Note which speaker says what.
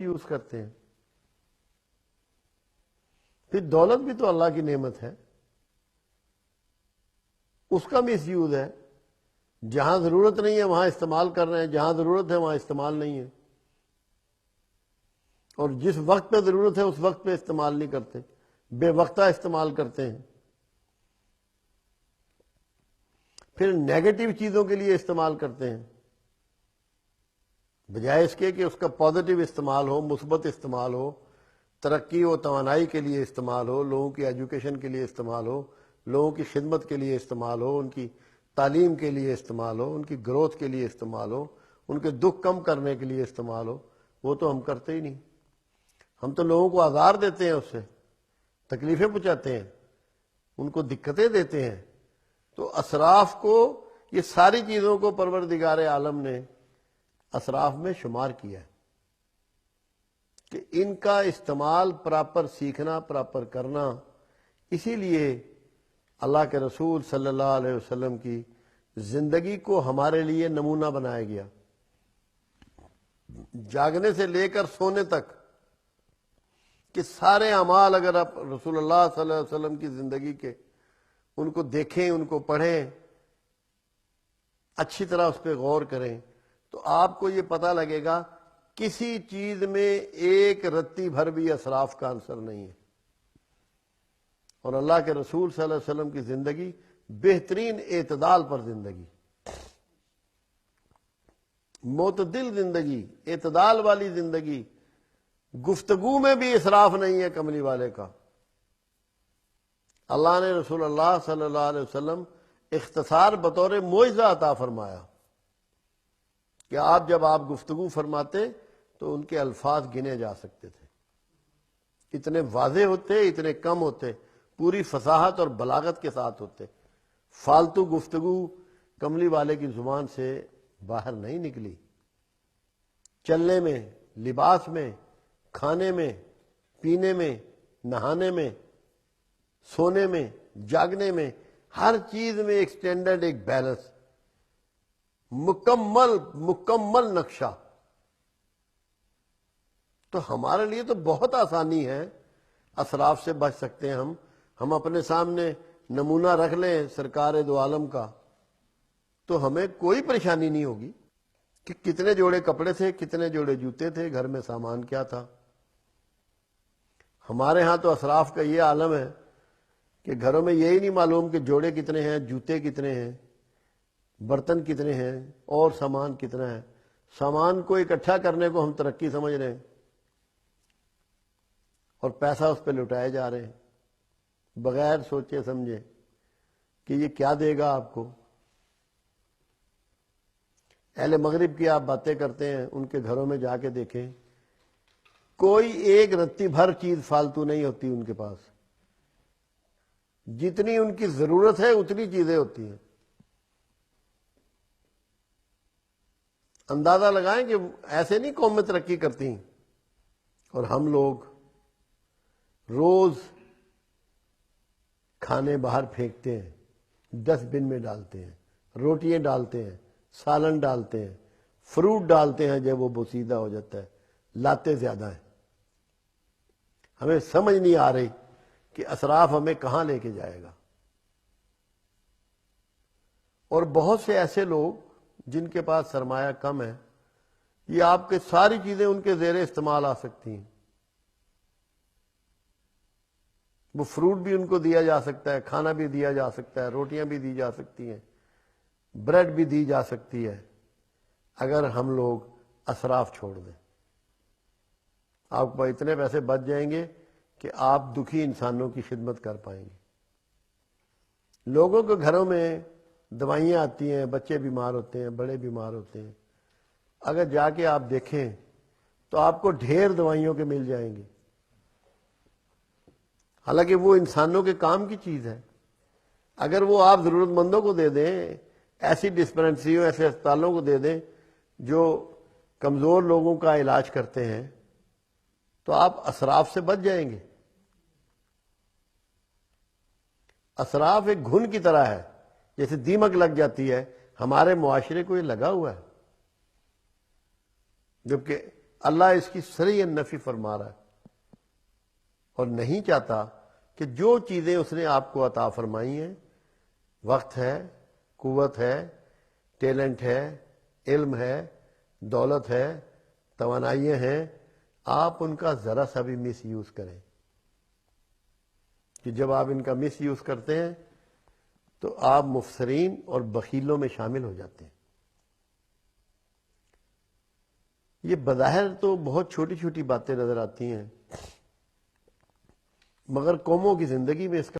Speaker 1: Use کرتے ہیں. پھر دولت بھی تو اللہ کی نعمت ہے، اس کا مس یوز ہے. جہاں ضرورت نہیں ہے وہاں استعمال کر رہے ہیں، جہاں ضرورت ہے وہاں استعمال نہیں ہے، اور جس وقت پہ ضرورت ہے اس وقت پہ استعمال نہیں کرتے، بے وقتہ استعمال کرتے ہیں. پھر نیگیٹو چیزوں کے لیے استعمال کرتے ہیں، بجائے اس کے کہ اس کا پازیٹو استعمال ہو، مثبت استعمال ہو، ترقی و توانائی کے لیے استعمال ہو، لوگوں کی ایجوکیشن کے لیے استعمال ہو، لوگوں کی خدمت کے لیے استعمال ہو، ان کی تعلیم کے لیے استعمال ہو، ان کی گروتھ کے لیے استعمال ہو، ان کے دکھ کم کرنے کے لیے استعمال ہو. وہ تو ہم کرتے ہی نہیں. ہم تو لوگوں کو آزار دیتے ہیں، اس سے تکلیفیں پہنچاتے ہیں، ان کو دقتیں دیتے ہیں. تو اسراف کو، یہ ساری چیزوں کو پروردگار عالم نے اسراف میں شمار کیا ہے کہ ان کا استعمال پراپر سیکھنا، پراپر کرنا. اسی لیے اللہ کے رسول صلی اللہ علیہ وسلم کی زندگی کو ہمارے لیے نمونہ بنایا گیا. جاگنے سے لے کر سونے تک کہ سارے اعمال اگر آپ رسول اللہ صلی اللہ علیہ وسلم کی زندگی کے ان کو دیکھیں، ان کو پڑھیں، اچھی طرح اس پہ غور کریں، تو آپ کو یہ پتہ لگے گا کسی چیز میں ایک رتی بھر بھی اسراف کا عنصر نہیں ہے. اور اللہ کے رسول صلی اللہ علیہ وسلم کی زندگی بہترین اعتدال پر زندگی، معتدل زندگی، اعتدال والی زندگی. گفتگو میں بھی اسراف نہیں ہے کملی والے کا. اللہ نے رسول اللہ صلی اللہ علیہ وسلم اختصار بطور معجزہ عطا فرمایا کہ جب آپ گفتگو فرماتے تو ان کے الفاظ گنے جا سکتے تھے، اتنے واضح ہوتے، اتنے کم ہوتے، پوری فصاحت اور بلاغت کے ساتھ ہوتے. فالتو گفتگو کملی والے کی زبان سے باہر نہیں نکلی. چلنے میں، لباس میں، کھانے میں، پینے میں، نہانے میں، سونے میں، جاگنے میں، ہر چیز میں ایک سٹینڈرڈ، ایک بیلنس، مکمل نقشہ. تو ہمارے لیے تو بہت آسانی ہے، اسراف سے بچ سکتے ہیں ہم اپنے سامنے نمونہ رکھ لیں سرکار دو عالم کا، تو ہمیں کوئی پریشانی نہیں ہوگی کہ کتنے جوڑے کپڑے تھے، کتنے جوڑے جوتے تھے، گھر میں سامان کیا تھا. ہمارے ہاں تو اسراف کا یہ عالم ہے کہ گھروں میں یہی نہیں معلوم کہ جوڑے کتنے ہیں، جوتے کتنے ہیں، برتن کتنے ہیں، اور سامان کتنا ہے. سامان کو اکٹھا کرنے کو ہم ترقی سمجھ رہے ہیں اور پیسہ اس پہ لٹائے جا رہے ہیں بغیر سوچے سمجھے کہ یہ کیا دے گا آپ کو. اہل مغرب کی آپ باتیں کرتے ہیں، ان کے گھروں میں جا کے دیکھیں، کوئی ایک رتی بھر چیز فالتو نہیں ہوتی ان کے پاس. جتنی ان کی ضرورت ہے اتنی چیزیں ہوتی ہیں. اندازہ لگائیں کہ ایسے نہیں قومیں ترقی کرتی، اور ہم لوگ روز کھانے باہر پھینکتے ہیں، ڈسٹ بن میں ڈالتے ہیں، روٹیاں ڈالتے ہیں، سالن ڈالتے ہیں، فروٹ ڈالتے ہیں، جب وہ بوسیدہ ہو جاتا ہے. لاتے زیادہ ہیں. ہمیں سمجھ نہیں آ رہی کہ اسراف ہمیں کہاں لے کے جائے گا. اور بہت سے ایسے لوگ جن کے پاس سرمایہ کم ہے، یہ آپ کے ساری چیزیں ان کے زیر استعمال آ سکتی ہیں. وہ فروٹ بھی ان کو دیا جا سکتا ہے، کھانا بھی دیا جا سکتا ہے، روٹیاں بھی دی جا سکتی ہیں، بریڈ بھی دی جا سکتی ہے، اگر ہم لوگ اسراف چھوڑ دیں. آپ کو اتنے پیسے بچ جائیں گے کہ آپ دکھی انسانوں کی خدمت کر پائیں گے. لوگوں کے گھروں میں دوائیاں آتی ہیں، بچے بیمار ہوتے ہیں، بڑے بیمار ہوتے ہیں. اگر جا کے آپ دیکھیں تو آپ کو ڈھیر دوائیوں کے مل جائیں گے، حالانکہ وہ انسانوں کے کام کی چیز ہے. اگر وہ آپ ضرورت مندوں کو دے دیں، ایسی ڈسپنسریوں، ایسے اسپتالوں کو دے دیں جو کمزور لوگوں کا علاج کرتے ہیں، تو آپ اسراف سے بچ جائیں گے. اسراف ایک گھن کی طرح ہے، جیسے دیمک لگ جاتی ہے. ہمارے معاشرے کو یہ لگا ہوا ہے، جبکہ اللہ اس کی صریحاً نفی فرما رہا ہے اور نہیں چاہتا کہ جو چیزیں اس نے آپ کو عطا فرمائی ہیں، وقت ہے، قوت ہے، ٹیلنٹ ہے، علم ہے، دولت ہے، توانائیاں ہیں، آپ ان کا ذرا سا بھی مس یوز کریں، کہ جب آپ ان کا مس یوز کرتے ہیں تو آپ مفسرین اور بخیلوں میں شامل ہو جاتے ہیں۔ یہ بظاہر تو بہت چھوٹی چھوٹی باتیں نظر آتی ہیں، مگر قوموں کی زندگی میں اس کا